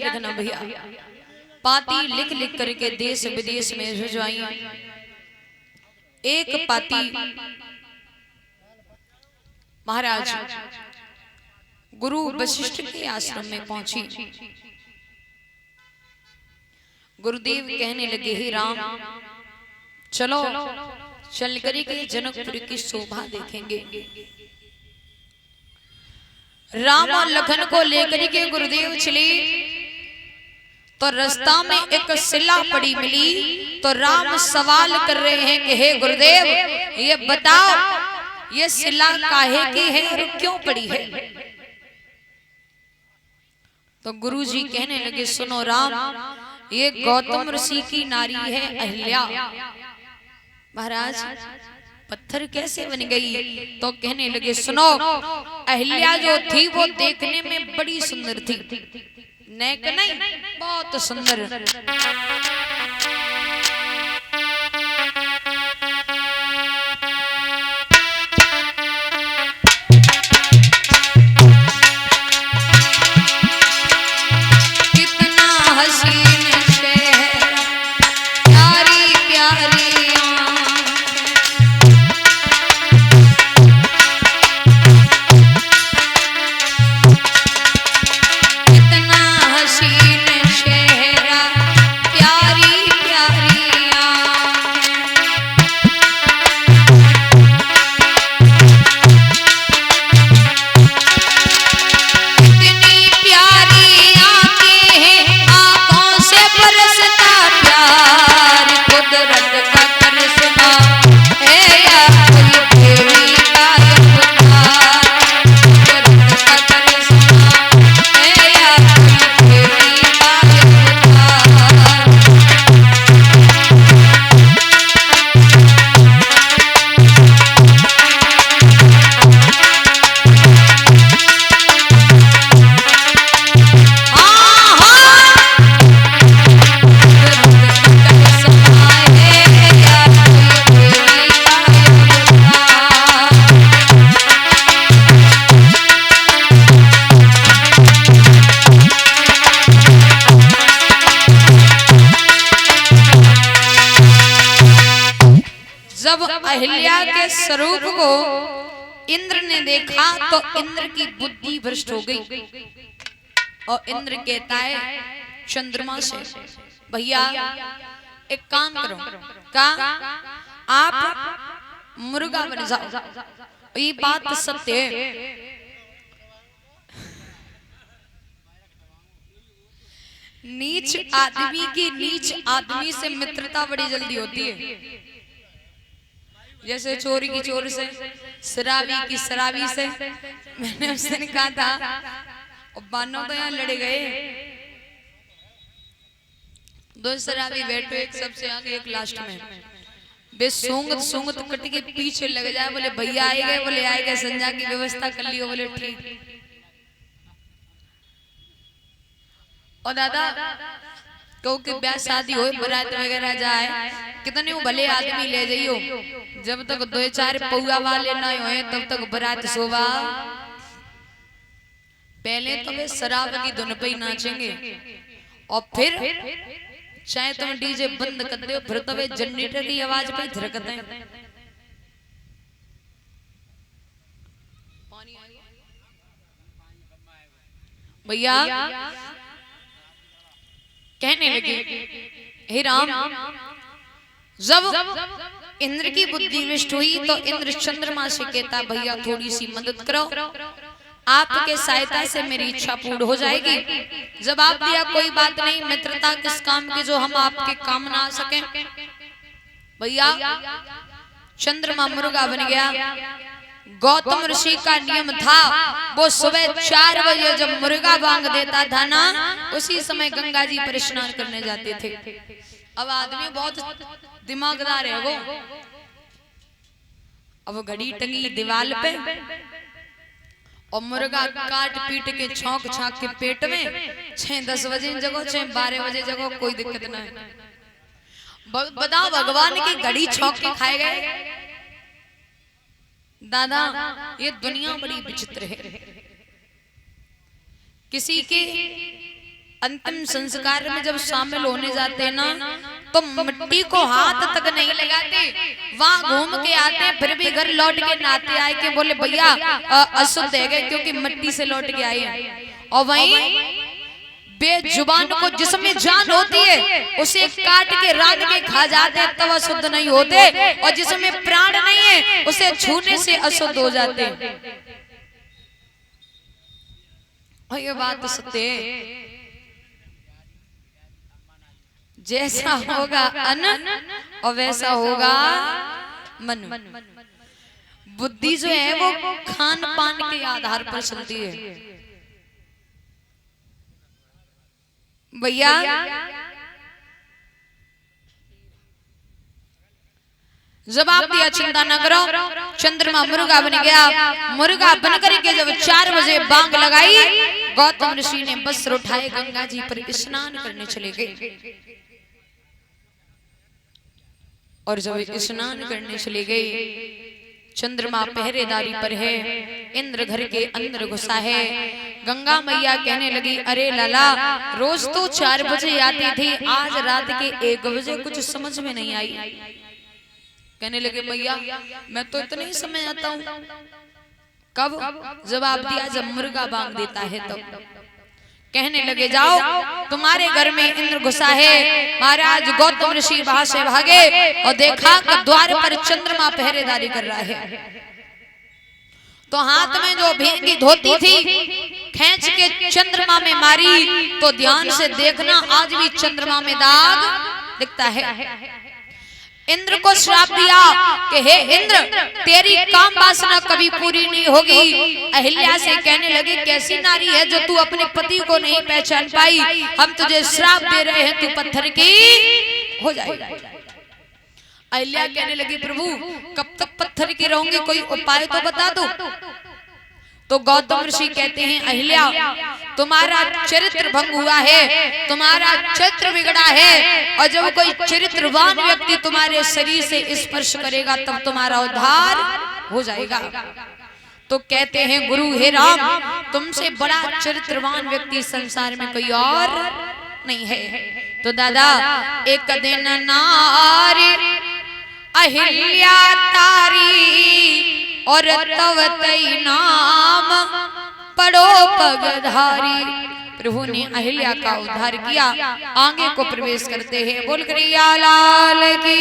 रखना भैया, पाती लिख लिख करके देश विदेश में भिजवाई। एक पाती महाराज गुरु वशिष्ठ के आश्रम में पहुंची। गुरुदेव कहने लगे, हे राम चलो चल करके जनकपुर की शोभा देखेंगे। राम और लखन को लेकर के गुरुदेव चले तो रास्ता में एक शिला पड़ी मिली। तो राम सवाल कर रहे हैं कि हे गुरुदेव ये बताओ ये शिला काहे की है और क्यों पड़ी है। तो गुरुजी कहने लगे, सुनो राम, ये गौतम ऋषि की नारी है अहिल्या। महाराज पत्थर कैसे बन गई? तो कहने लगे, सुनो अहिल्या जो थी वो देखने में बड़ी सुंदर थी, नेक नहीं बहुत सुंदर। अहिल्या के स्वरूप को इंद्र ने देखा तो इंद्र की बुद्धि भ्रष्ट हो गई और इंद्र कहता है चंद्रमा से, भैया एक काम करो, का आप मुर्गा बन जाओ। ये बात सत्य है। नीच आदमी की नीच आदमी से मित्रता बड़ी जल्दी होती है। जैसे चोरी की चोर से, शराबी की शराबी से। मैंने उस दिन कहा था और बानो तो यहाँ लड़े गए, दो शराबी बैठे, एक सबसे आगे एक लास्ट में। बे सूंगत सूंगत कट के पीछे लग जाए, बोले भैया आए गए, बोले आए गए, संजा की व्यवस्था कर लियो, बोले ठीक। और दादा क्योंकि ब्याह शादी हो, बारात वगैरह जाए, कितने भले आदमी ले जाइयो, जब तक दो चार पौआ वाले ना होए तब तक बारात शोभा। पहले तो वे शराब की धुन पे ही नाचेंगे और फिर चाहे तुम डीजे बंद कर दो, फिर तो वे जनरेटर की आवाज पे थिरकते हैं। भैया कहने लगे, हे राम, जब इंद्र की बुद्धि नष्ट हुई तो इंद्र चंद्रमा से कहता, भैया थोड़ी सी मदद करो, आपके सहायता से मेरी इच्छा पूर्ण हो जाएगी। जवाब दिया, कोई बात नहीं, मित्रता किस काम की जो हम आपके काम ना आ सके। भैया चंद्रमा मुर्गा बन गया। गौतम ऋषि का नियम था, वो सुबह 4 बजे जब मुर्गा बांग देता था ना, उसी समय गंगा जी पर स्नान करने जाते थे। अब आदमी बहुत दिमागदार है वो। अब घड़ी टंगी दीवार पे और मुर्गा काट पीट के छौंक छाक के पेट में 6-10 बजे जगह 12 बजे जगह, कोई दिक्कत नहीं। बताओ भगवान की घड़ी छौंक के खाए गए। दादा ये दुनिया बड़ी विचित्र है। किसी के अंतिम संस्कार में जब शामिल होने जाते हैं ना, तो मिट्टी को हाथ तक नहीं लगाते, वहां घूम के आते हैं, फिर भी घर लौट के नाते आए के बोले भैया अशुद्ध है गए क्योंकि मिट्टी से लौट के आए हैं। और वहीं बेजुबान को जिसमें जान होती है उसे काट के रात के खा जाते हैं तब अशुद्ध नहीं होते, और जिसमें प्राण नहीं है उसे छूने से अशुद्ध हो जाते हैं। और ये बात सत्य है, जैसा होगा अन्न और वैसा होगा मन। बुद्धि जो है वो खान पान के आधार पर चलती है भैया। जब आप दिया चिंता न करो, चंद्रमा मुर्गा बन गया। मुर्गा बन करके जब 4 बजे बांग लगाई, गौतम ऋषि ने वस्त्र उठाए गंगा जी पर स्नान करने चले गए। और जब स्नान करने चले गए, चंद्रमा पहरेदारी पर है, इंद्र घर के अंदर घुसा है। गंगा मैया कहने लगी, अरे लाला रोज तो 4 बजे आती थी, आज रात के 1 बजे कुछ समझ में नहीं आई। कहने लगे मैया मैं तो इतने ही समय आता हूँ। कब? जवाब दिया जब मुर्गा बांग देता है तब। कहने लगे जाओ तुम्हारे घर में इंद्र घुसा है। महाराज गौतम ऋषि वहां से भागे और देखा कि द्वार पर चंद्रमा पहरेदारी कर रहा है। तो हाथ में जो भींगी धोती थी खींच के चंद्रमा में मारी, तो ध्यान से देखना आज भी चंद्रमा में दाग दिखता है। इंद्र को श्राप दिया कि हे इंद्र तेरी काम वासना कभी पूरी नहीं होगी। अहिल्या से कहने लगे कैसी नारी है जो तू अपने पति को नहीं पहचान पाई, हम तुझे श्राप दे रहे हैं, तू पत्थर की हो जाएगी। अहिल्या कहने लगी प्रभु कब तक पत्थर की रहूंगी, कोई उपाय तो बता दो। तो गौतम ऋषि कहते हैं अहिल्या तुम्हारा चरित्र भंग हुआ है, तुम्हारा चरित्र बिगड़ा है, और जब कोई चरित्रवान व्यक्ति तुम्हारे शरीर से स्पर्श करेगा तब तुम्हारा उद्धार हो जाएगा। तो कहते हैं गुरु हे राम तुमसे बड़ा चरित्रवान व्यक्ति संसार में कोई और नहीं है। तो दादा एक दिन नारी अहिल्या तारी और तव तई नाम पड़ो पगधारी। प्रभु ने अहिल्या का उद्धार किया, आगे को प्रवेश करते हैं। बोल करिया लाल की।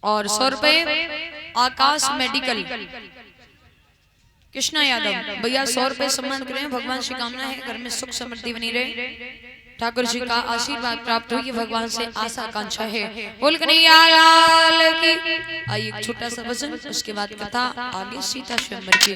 और 100 रुपए आकाश मेडिकल कृष्णा यादव भैया 100 रुपए सम्मान करें। भगवान से कामना है घर में सुख समृद्धि बनी रहे, ठाकुर जी का आशीर्वाद प्राप्त हो, ये भगवान से आशा आकांक्षा है। बोल कन्हैया लाल की। आइए एक छोटा सा भजन, उसके बाद कथा आगे सीता स्वयंवर की।